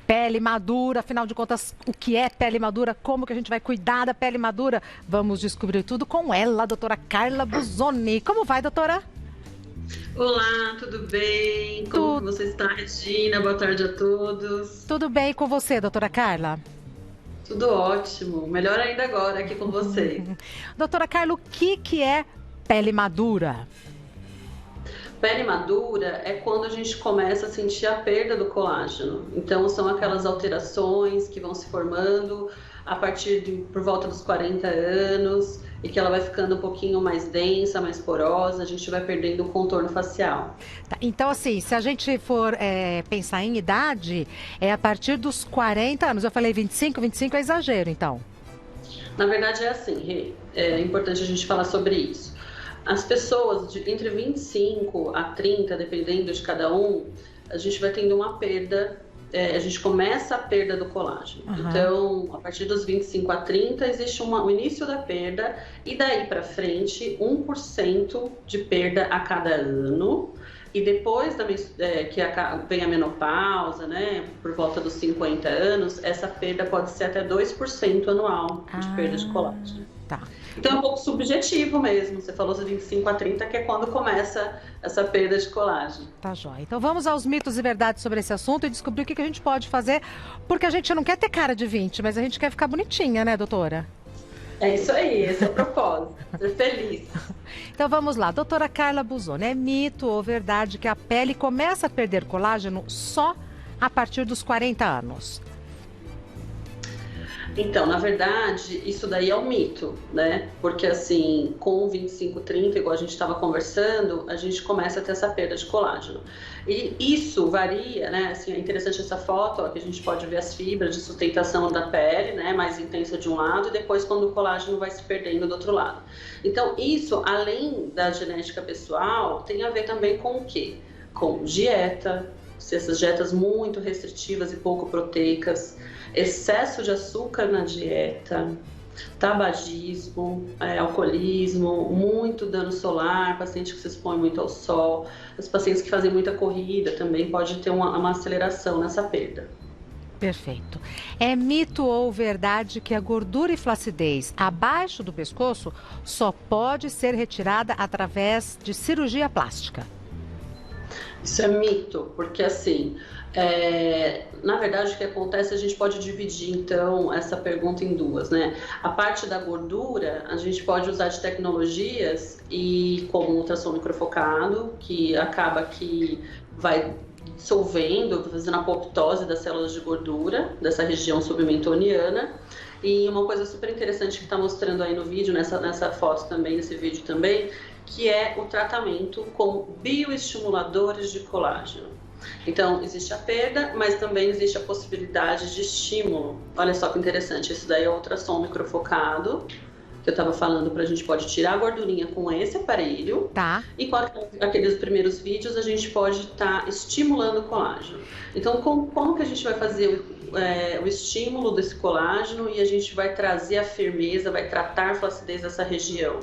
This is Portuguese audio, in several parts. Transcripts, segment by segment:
pele madura, afinal de contas, o que é pele madura, como que a gente vai cuidar da pele madura? Vamos descobrir tudo com ela, a doutora Carla Buzoni. Como vai, doutora? Olá, tudo bem? Como que você está, Regina? Boa tarde a todos. Tudo bem com você, doutora Carla? Tudo ótimo. Melhor ainda agora aqui com vocês. Doutora Carla, o que é pele madura? Pele madura é quando a gente começa a sentir a perda do colágeno. Então, são aquelas alterações que vão se formando a partir de por volta dos 40 anos e que ela vai ficando um pouquinho mais densa, mais porosa, a gente vai perdendo o contorno facial. Tá, então, assim, se a gente for pensar em idade, é a partir dos 40 anos. Eu falei 25, 25 é exagero, então. Na verdade é assim, Rê, é importante a gente falar sobre isso. As pessoas entre 25 a 30, dependendo de cada um, a gente vai tendo uma perda, a gente começa a perda do colágeno. Uhum. Então, a partir dos 25 a 30, existe o início da perda, e daí para frente, 1% de perda a cada ano. E depois que vem a menopausa, né, por volta dos 50 anos, essa perda pode ser até 2% anual de perda de colágeno. Tá. Então é um pouco subjetivo mesmo. Você falou de 25 a 30, que é quando começa essa perda de colágeno. Tá jóia. Então vamos aos mitos e verdades sobre esse assunto e descobrir o que a gente pode fazer, porque a gente não quer ter cara de 20, mas a gente quer ficar bonitinha, né, doutora? É isso aí, esse é o propósito, ser feliz. Então vamos lá, doutora Carla Buzoni, é mito ou verdade que a pele começa a perder colágeno só a partir dos 40 anos? Então, na verdade, isso daí é um mito, né? Porque assim, com 25, 30, igual a gente estava conversando, a gente começa a ter essa perda de colágeno. E isso varia, né? Assim, é interessante essa foto, ó, que a gente pode ver as fibras de sustentação da pele, né? Mais intensa de um lado, e depois quando o colágeno vai se perdendo do outro lado. Então, isso, além da genética pessoal, tem a ver também com o quê? Com dieta, essas dietas muito restritivas e pouco proteicas, excesso de açúcar na dieta, tabagismo, alcoolismo, muito dano solar, paciente que se expõe muito ao sol, os pacientes que fazem muita corrida também pode ter uma aceleração nessa perda. Perfeito. É mito ou verdade que a gordura e flacidez abaixo do pescoço só pode ser retirada através de cirurgia plástica? Isso é mito, porque assim, na verdade o que acontece, a gente pode dividir então essa pergunta em duas, né? A parte da gordura, a gente pode usar de tecnologias e como ultrassom microfocado, que acaba que vai dissolvendo, fazendo apoptose das células de gordura dessa região submentoniana. E uma coisa super interessante que está mostrando aí no vídeo, nessa foto também, nesse vídeo também, que é o tratamento com bioestimuladores de colágeno. Então, existe a perda, mas também existe a possibilidade de estímulo. Olha só que interessante, isso daí é ultrassom microfocado, que eu estava falando, a gente pode tirar a gordurinha com esse aparelho. Tá. E com aqueles primeiros vídeos, a gente pode estar estimulando o colágeno. Então, como que a gente vai fazer o estímulo desse colágeno e a gente vai trazer a firmeza, vai tratar a flacidez dessa região?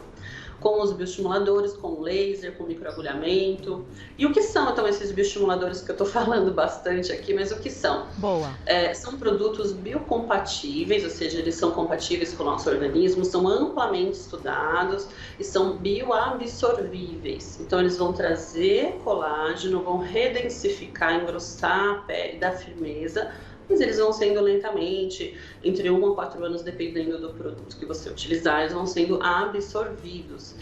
Com os bioestimuladores, com laser, com microagulhamento. E o que são, então, esses bioestimuladores que eu estou falando bastante aqui, mas o que são? Boa. São produtos biocompatíveis, ou seja, eles são compatíveis com o nosso organismo, são amplamente estudados e são bioabsorvíveis. Então, eles vão trazer colágeno, vão redensificar, engrossar a pele, dar firmeza, mas eles vão sendo lentamente, entre 1 a 4 anos, dependendo do produto que você utilizar, eles vão sendo absorvidos.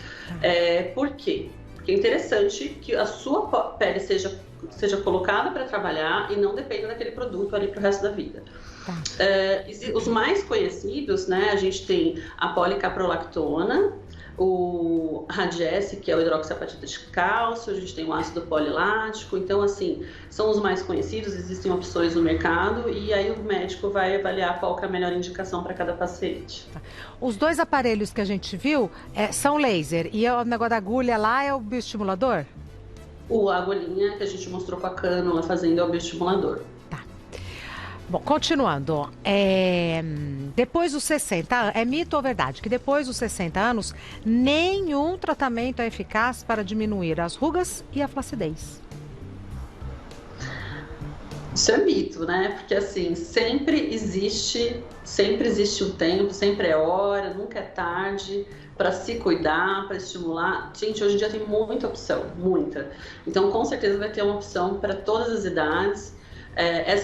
Por quê? Porque é interessante que a sua pele seja colocada para trabalhar e não dependa daquele produto ali para o resto da vida. Os mais conhecidos, né, a gente tem a policaprolactona, o Radiesse, que é o hidroxiapatita de cálcio, a gente tem o ácido polilático. Então, assim, são os mais conhecidos, existem opções no mercado e aí o médico vai avaliar qual que é a melhor indicação para cada paciente. Os dois aparelhos que a gente viu são laser e o negócio da agulha lá é o bioestimulador? A agulhinha que a gente mostrou com a cânula fazendo é o bioestimulador. Bom, continuando, depois dos 60, é mito ou verdade que depois dos 60 anos, nenhum tratamento é eficaz para diminuir as rugas e a flacidez? Isso é mito, né? Porque assim, sempre existe um tempo, sempre é hora, nunca é tarde para se cuidar, para estimular. Gente, hoje em dia tem muita opção, muita. Então, com certeza vai ter uma opção para todas as idades.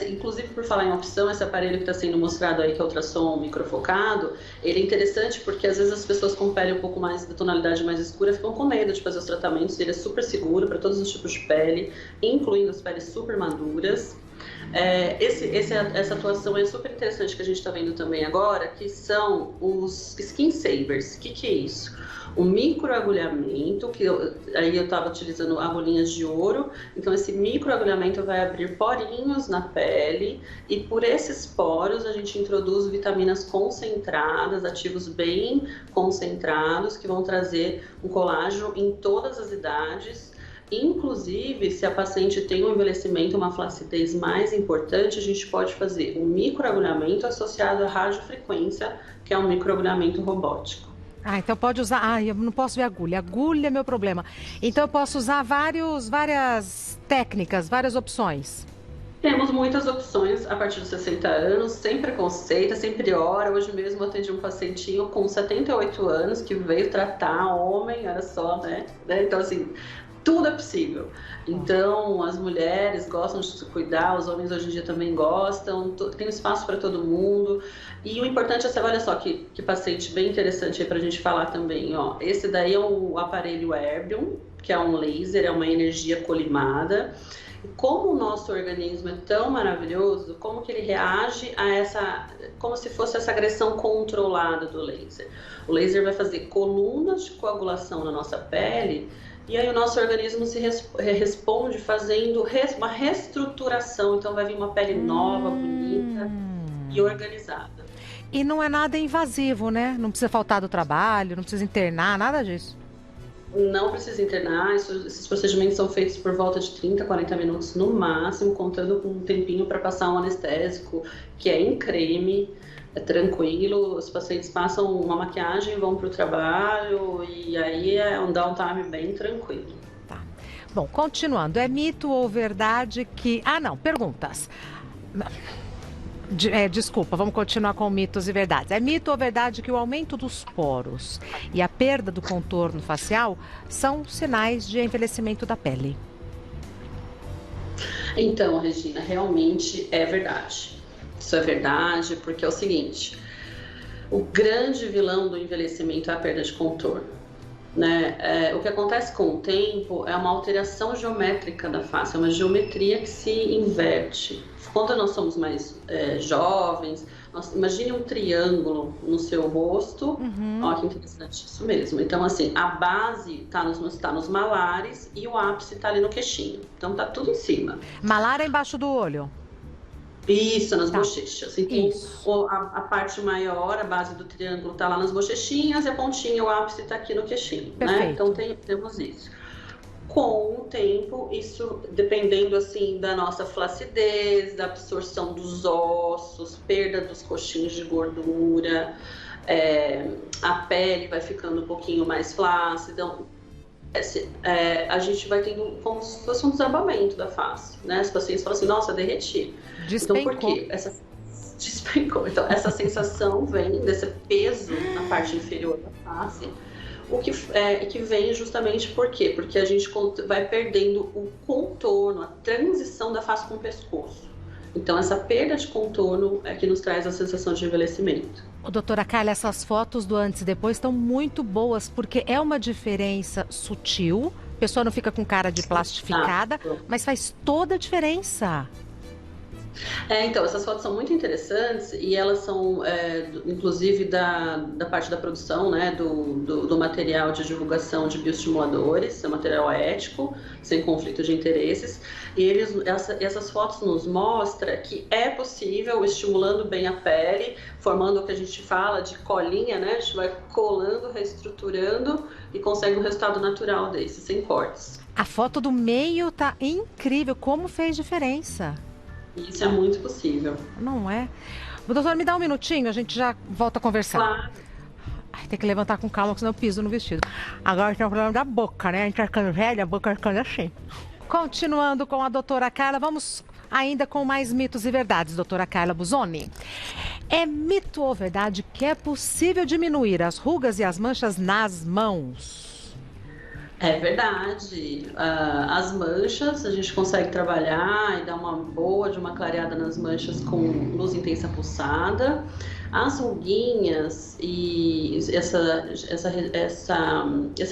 Inclusive, por falar em opção, esse aparelho que está sendo mostrado aí, que é o ultrassom microfocado, ele é interessante porque às vezes as pessoas com pele um pouco mais, da tonalidade mais escura, ficam com medo de fazer os tratamentos. Ele é super seguro para todos os tipos de pele, incluindo as peles super maduras. Essa atuação é super interessante que a gente está vendo também agora, que são os skin savers. O que é isso? O microagulhamento, aí eu estava utilizando agulhinhas de ouro, então esse microagulhamento vai abrir porinhos na pele e por esses poros a gente introduz vitaminas concentradas, ativos bem concentrados, que vão trazer um colágeno em todas as idades. Inclusive, se a paciente tem um envelhecimento, uma flacidez mais importante, a gente pode fazer um microagulhamento associado à radiofrequência, que é um microagulhamento robótico. Então pode usar... eu não posso ver agulha. Agulha é meu problema. Então eu posso usar várias técnicas, várias opções. Temos muitas opções a partir dos 60 anos, sem preconceito, sem priora. Hoje mesmo eu atendi um pacientinho com 78 anos que veio tratar, homem, olha só, né? Então, assim, tudo é possível. Então, as mulheres gostam de se cuidar, os homens hoje em dia também gostam, tem espaço para todo mundo. E o importante é, olha só que paciente bem interessante aí para a gente falar também, ó. Esse daí é o aparelho Erbium, que é um laser, é uma energia colimada. E como o nosso organismo é tão maravilhoso, como que ele reage a como se fosse essa agressão controlada do laser. O laser vai fazer colunas de coagulação na nossa pele. E aí o nosso organismo se responde fazendo uma reestruturação. Então vai vir uma pele nova, bonita e organizada. E não é nada invasivo, né? Não precisa faltar do trabalho, não precisa internar, nada disso. Não precisa internar, esses procedimentos são feitos por volta de 30, 40 minutos no máximo, contando com um tempinho para passar um anestésico, que é em creme. É tranquilo, os pacientes passam uma maquiagem, vão para o trabalho e aí é um downtime bem tranquilo. Tá. Bom, continuando, é mito ou verdade que... perguntas. Desculpa, vamos continuar com mitos e verdades. É mito ou verdade que o aumento dos poros e a perda do contorno facial são sinais de envelhecimento da pele? Então, Regina, realmente é verdade. Isso é verdade, porque é o seguinte, o grande vilão do envelhecimento é a perda de contorno, né? O que acontece com o tempo é uma alteração geométrica da face, é uma geometria que se inverte. Quando nós somos mais jovens, imagine um triângulo no seu rosto, Ó, que interessante, isso mesmo. Então, assim, a base tá nos malares e o ápice tá ali no queixinho, então tá tudo em cima. Malar é embaixo do olho? Isso, nas bochechas. Então, a parte maior, a base do triângulo está lá nas bochechinhas e a pontinha, o ápice está aqui no queixinho, né? Então, temos isso. Com o tempo, isso dependendo, assim, da nossa flacidez, da absorção dos ossos, perda dos coxinhos de gordura, a pele vai ficando um pouquinho mais flácida. A gente vai tendo como se fosse um desabamento da face, né? Os pacientes falam assim, nossa, derreti. Despencou. Então, por quê? Despencou. Então, essa sensação vem desse peso na parte inferior da face, que vem justamente por quê? Porque a gente vai perdendo o contorno, a transição da face com o pescoço. Então, essa perda de contorno é que nos traz a sensação de envelhecimento. Doutora Carla, essas fotos do antes e depois estão muito boas, porque é uma diferença sutil, a pessoa não fica com cara de plastificada, mas faz toda a diferença. Então, essas fotos são muito interessantes e elas são, inclusive, da parte da produção, né, do material de divulgação de bioestimuladores, é um material ético, sem conflito de interesses. E essas fotos nos mostram que é possível, estimulando bem a pele, formando o que a gente fala de colinha, né? A gente vai colando, reestruturando e consegue um resultado natural desse, sem cortes. A foto do meio tá incrível, como fez diferença. Isso é muito possível. Não é? Doutor, me dá um minutinho, a gente já volta a conversar. Claro. Tem que levantar com calma, senão eu piso no vestido. Agora tem o problema da boca, né? A gente tá ficando velha, a boca vai ficando assim. Continuando com a doutora Carla, vamos ainda com mais mitos e verdades, doutora Carla Busoni. É mito ou verdade que é possível diminuir as rugas e as manchas nas mãos? É verdade. As manchas, a gente consegue trabalhar e dar uma boa de uma clareada nas manchas com luz intensa pulsada. As ruguinhas e esse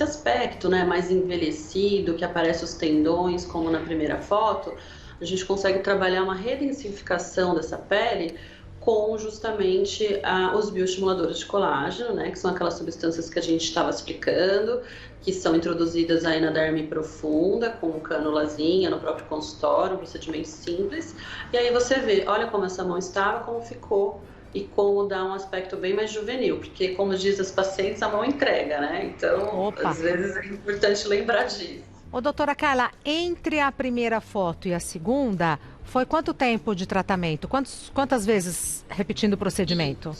aspecto, né, mais envelhecido, que aparece os tendões, como na primeira foto, a gente consegue trabalhar uma redensificação dessa pele com justamente os bioestimuladores de colágeno, né, que são aquelas substâncias que a gente estava explicando, que são introduzidas aí na derme profunda, com cânulazinha no próprio consultório, um procedimento simples. E aí você vê, olha como essa mão estava, como ficou e como dá um aspecto bem mais juvenil, porque como diz as pacientes, a mão entrega, né? Então, às vezes é importante lembrar disso. Ô, doutora Carla, entre a primeira foto e a segunda, foi quanto tempo de tratamento? Quantas vezes repetindo o procedimento?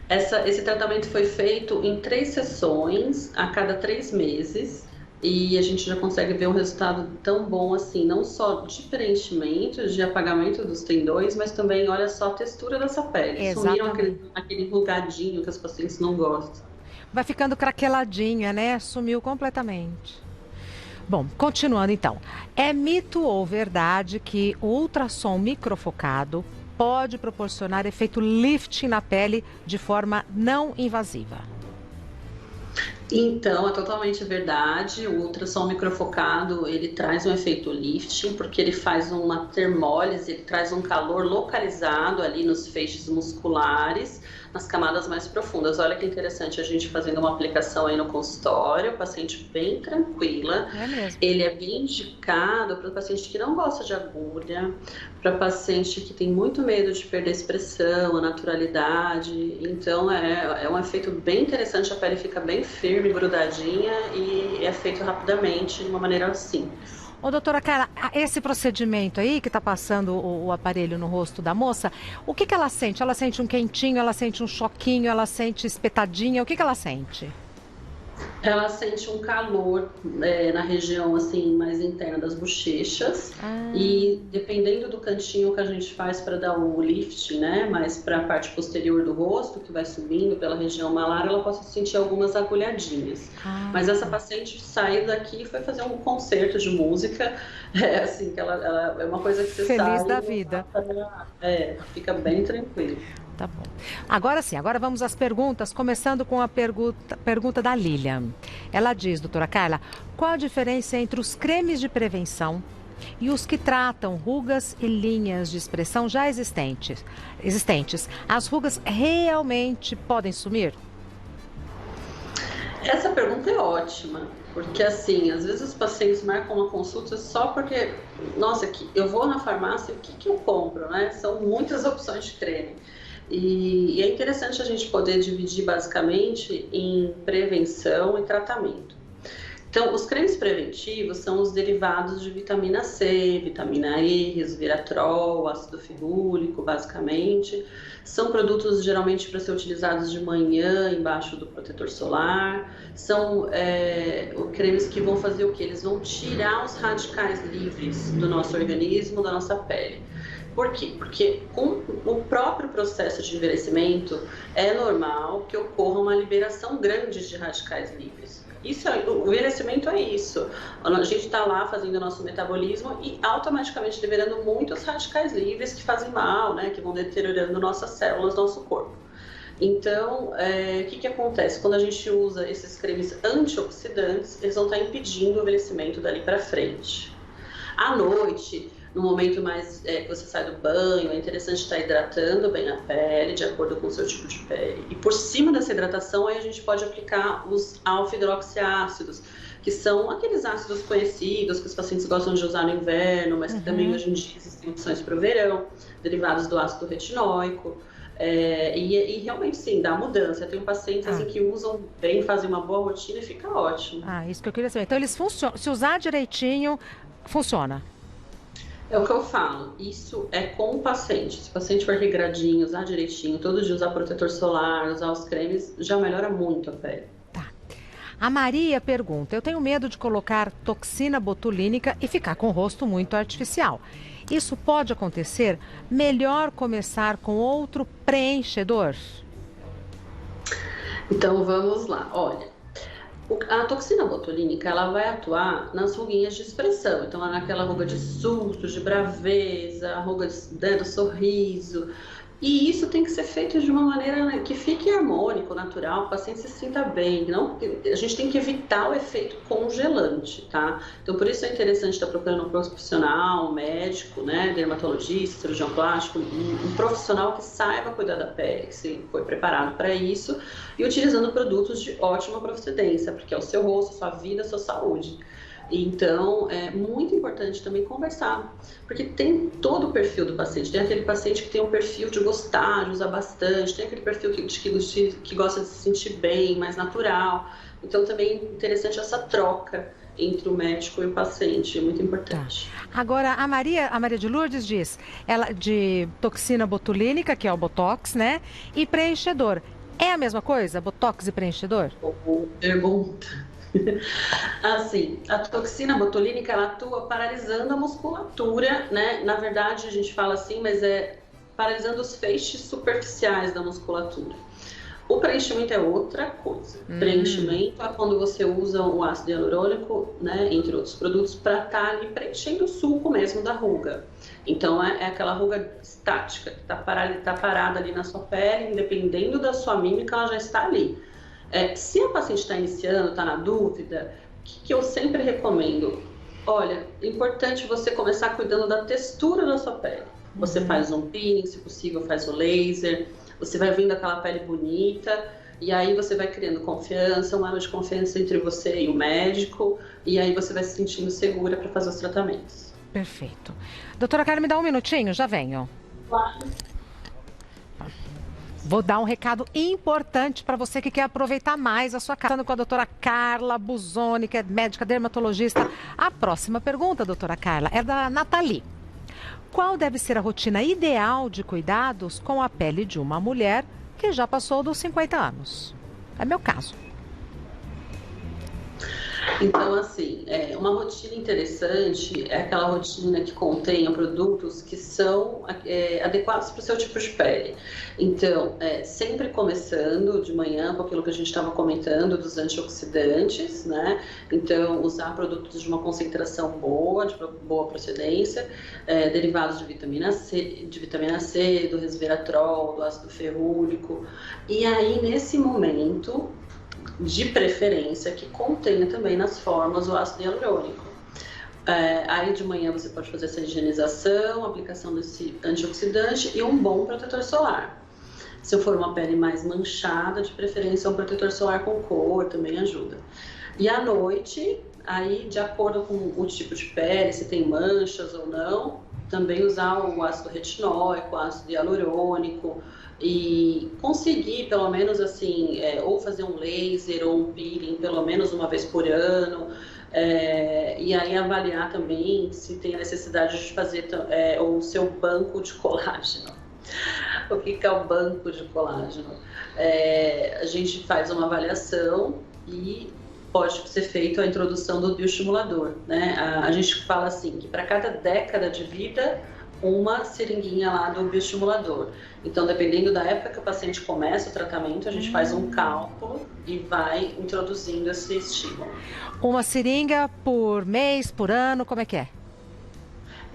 Esse tratamento foi feito em 3 sessões, a cada 3 meses, e a gente já consegue ver um resultado tão bom assim, não só de preenchimento, de apagamento dos tendões, mas também, olha só, a textura dessa pele. Exatamente. Sumiram aquele rugadinho que as pacientes não gostam. Vai ficando craqueladinha, né? Sumiu completamente. Bom, continuando então. É mito ou verdade que o ultrassom microfocado pode proporcionar efeito lifting na pele de forma não invasiva? Então, é totalmente verdade. O ultrassom microfocado, ele traz um efeito lifting, porque ele faz uma termólise, ele traz um calor localizado ali nos feixes musculares, nas camadas mais profundas. Olha que interessante, a gente fazendo uma aplicação aí no consultório, paciente bem tranquila. É mesmo. Ele é bem indicado para o paciente que não gosta de agulha, para paciente que tem muito medo de perder a expressão, a naturalidade. Então, é um efeito bem interessante, a pele fica bem firme, grudadinha e é feito rapidamente, de uma maneira simples. Ô, doutora Carla, esse procedimento aí que está passando o aparelho no rosto da moça, o que ela sente? Ela sente um quentinho, ela sente um choquinho, ela sente espetadinha, o que ela sente? Ela sente um calor na região assim mais interna das bochechas e dependendo do cantinho que a gente faz para dar o lifting, né, mais para a parte posterior do rosto, que vai subindo pela região malar, ela pode sentir algumas agulhadinhas. Mas essa paciente saiu daqui e foi fazer um concerto de música, assim, que ela é uma coisa que você Feliz sai, da vida. Fica bem tranquilo. Tá bom. Agora sim, agora vamos às perguntas, começando com a pergunta da Lilian. Ela diz, doutora Carla, qual a diferença entre os cremes de prevenção e os que tratam rugas e linhas de expressão já existentes? As rugas realmente podem sumir? Essa pergunta é ótima, porque assim, às vezes os pacientes marcam uma consulta só porque, nossa, eu vou na farmácia, o que eu compro, né? São muitas opções de creme. E é interessante a gente poder dividir basicamente em prevenção e tratamento. Então, os cremes preventivos são os derivados de vitamina C, vitamina E, resveratrol, ácido ferrúlico, basicamente. São produtos geralmente para ser utilizados de manhã, embaixo do protetor solar. São cremes que vão fazer o quê? Eles vão tirar os radicais livres do nosso organismo, da nossa pele. Por quê? Porque com o próprio processo de envelhecimento é normal que ocorra uma liberação grande de radicais livres. O envelhecimento é isso. A gente está lá fazendo o nosso metabolismo e automaticamente liberando muitos radicais livres que fazem mal, né, que vão deteriorando nossas células, nosso corpo. Então, o que acontece? Quando a gente usa esses cremes antioxidantes, eles vão estar impedindo o envelhecimento dali para frente. À noite, no momento mais que você sai do banho, é interessante estar hidratando bem a pele, de acordo com o seu tipo de pele. E por cima dessa hidratação, aí a gente pode aplicar os alfa-hidroxiácidos, que são aqueles ácidos conhecidos que os pacientes gostam de usar no inverno, mas que também hoje em dia existem opções para o verão, derivados do ácido retinóico. E realmente sim, dá mudança. Eu tenho pacientes assim, que usam bem, fazem uma boa rotina e fica ótimo. Isso que eu queria saber. Então eles funcionam, se usar direitinho, funciona. É o que eu falo, isso é com o paciente. Se o paciente for regradinho, usar direitinho, todo dia usar protetor solar, usar os cremes, já melhora muito a pele. Tá. A Maria pergunta: eu tenho medo de colocar toxina botulínica e ficar com o rosto muito artificial. Isso pode acontecer? Melhor começar com outro preenchedor? Então vamos lá, olha. A toxina botulínica, ela vai atuar nas ruguinhas de expressão. Então, é naquela ruga de susto, de braveza, a ruga do sorriso. E isso tem que ser feito de uma maneira, né, que fique harmônico, natural, o paciente se sinta bem. Não, a gente tem que evitar o efeito congelante, tá? Então, por isso é interessante estar procurando um profissional, um médico, né, dermatologista, cirurgião plástico, um profissional que saiba cuidar da pele, que se foi preparado para isso, e utilizando produtos de ótima procedência, porque é o seu rosto, a sua vida, a sua saúde. Então, é muito importante também conversar, porque tem todo o perfil do paciente. Tem aquele paciente que tem um perfil de gostar, de usar bastante, tem aquele perfil que gosta de se sentir bem, mais natural. Então, também é interessante essa troca entre o médico e o paciente, é muito importante. Tá. Agora, a Maria de Lourdes diz, ela de toxina botulínica, que é o Botox, né? E preenchedor. É a mesma coisa, Botox e preenchedor? Pergunta. Assim, a toxina botulínica, ela atua paralisando a musculatura, né? Na verdade, a gente fala assim, mas é paralisando os feixes superficiais da musculatura. O preenchimento é outra coisa. Preenchimento é quando você usa o ácido hialurônico, né, entre outros produtos, para estar ali preenchendo o sulco mesmo da ruga. Então, é aquela ruga estática, que está parada ali na sua pele, independendo da sua mímica, ela já está ali. Se a paciente está iniciando, está na dúvida, o que eu sempre recomendo? Olha, é importante você começar cuidando da textura da sua pele. Você faz um peeling, se possível faz o laser, você vai vendo aquela pele bonita, e aí você vai criando confiança, um elo de confiança entre você e o médico, e aí você vai se sentindo segura para fazer os tratamentos. Perfeito. Doutora Carla, me dá um minutinho, já venho. Claro. Vou dar um recado importante para você que quer aproveitar mais a sua casa. Estando com a doutora Carla Buzoni, que é médica dermatologista. A próxima pergunta, doutora Carla, é da Nathalie. Qual deve ser a rotina ideal de cuidados com a pele de uma mulher que já passou dos 50 anos? É meu caso. Então, assim, uma rotina interessante é aquela rotina que contenha produtos que são adequados para o seu tipo de pele. Então, sempre começando de manhã com aquilo que a gente estava comentando dos antioxidantes, né? Então, usar produtos de uma concentração boa, de boa procedência, derivados de vitamina C, do resveratrol, do ácido ferrúrico. E aí, nesse momento, de preferência, que contenha também nas formas o ácido hialurônico. Aí de manhã você pode fazer essa higienização, aplicação desse antioxidante e um bom protetor solar. Se eu for uma pele mais manchada, de preferência um protetor solar com cor também ajuda. E à noite, aí de acordo com o tipo de pele, se tem manchas ou não, também usar o ácido retinóico, o ácido hialurônico, e conseguir pelo menos assim, ou fazer um laser ou um peeling pelo menos uma vez por ano, e aí avaliar também se tem a necessidade de fazer o seu banco de colágeno. O que é o banco de colágeno? A gente faz uma avaliação e pode ser feita a introdução do bioestimulador, né? A gente fala assim que para cada década de vida uma seringuinha lá do bioestimulador. Então, dependendo da época que o paciente começa o tratamento, a gente faz um cálculo e vai introduzindo esse estímulo. Uma seringa por mês, por ano, como é que é?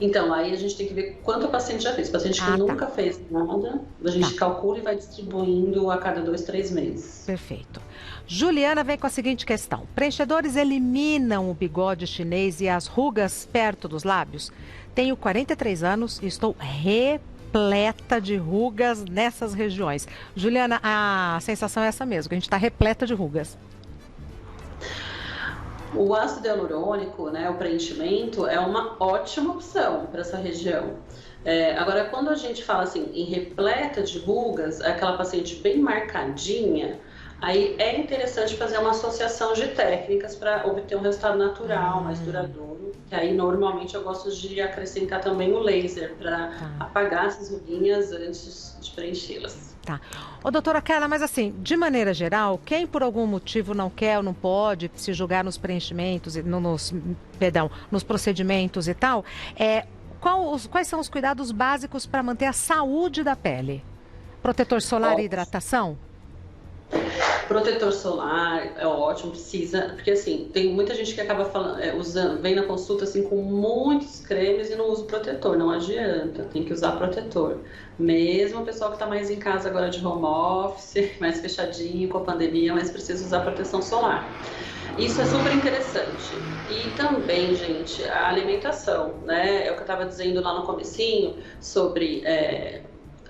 Então, aí a gente tem que ver quanto o paciente já fez. O paciente que nunca fez nada, a gente calcula e vai distribuindo a cada 2, 3 meses. Perfeito. Juliana vem com a seguinte questão. Preenchedores eliminam o bigode chinês e as rugas perto dos lábios? Tenho 43 anos e estou repleta de rugas nessas regiões. Juliana, a sensação é essa mesmo, que a gente está repleta de rugas. O ácido hialurônico, né, o preenchimento, é uma ótima opção para essa região. Agora, quando a gente fala assim, em repleta de rugas, aquela paciente bem marcadinha, aí é interessante fazer uma associação de técnicas para obter um resultado natural, mais duradouro. aí normalmente eu gosto de acrescentar também o laser para apagar essas ruguinhas antes de preenchê-las. Tá. Ô, doutora Carla, mas assim, de maneira geral, quem por algum motivo não quer ou não pode se julgar nos preenchimentos, nos procedimentos e tal, quais são os cuidados básicos para manter a saúde da pele? Protetor solar e hidratação? Protetor solar é ótimo, precisa, porque assim, tem muita gente que acaba vem na consulta assim com muitos cremes e não usa o protetor, não adianta, tem que usar protetor. Mesmo o pessoal que está mais em casa agora de home office, mais fechadinho com a pandemia, mas precisa usar proteção solar. Isso é super interessante. E também, gente, a alimentação, né? É o que eu estava dizendo lá no comecinho sobre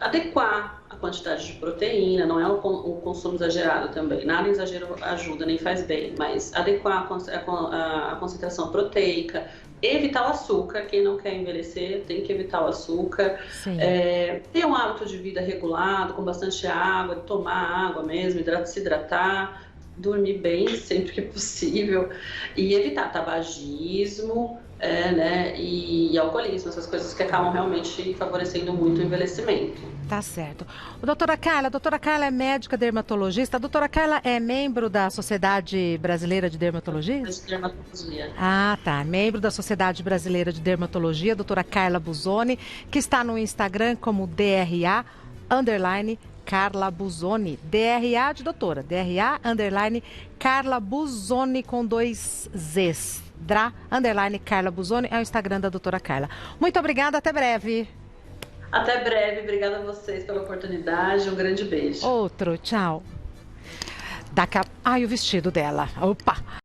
adequar a quantidade de proteína, não é o consumo exagerado também. Nada exagero ajuda, nem faz bem, mas adequar a concentração proteica, evitar o açúcar. Quem não quer envelhecer tem que evitar o açúcar. Ter um hábito de vida regulado, com bastante água, tomar água mesmo, se hidratar, dormir bem sempre que possível e evitar tabagismo, né, e alcoolismo, essas coisas que acabam realmente favorecendo muito o envelhecimento. Tá certo. Doutora Carla é médica dermatologista. A doutora Carla é membro da Sociedade Brasileira de Dermatologia? De dermatologia. Ah, tá. Membro da Sociedade Brasileira de Dermatologia, doutora Carla Buzzoni, que está no Instagram como DRA Carla Buzzoni, DRA de doutora, DRA Carla Buzzoni com 2 Zs. Carla Buzzoni é o Instagram da doutora Carla. Muito obrigada, até breve. Até breve, obrigada a vocês pela oportunidade, um grande beijo. Outro, tchau. Ai, o vestido dela. Opa!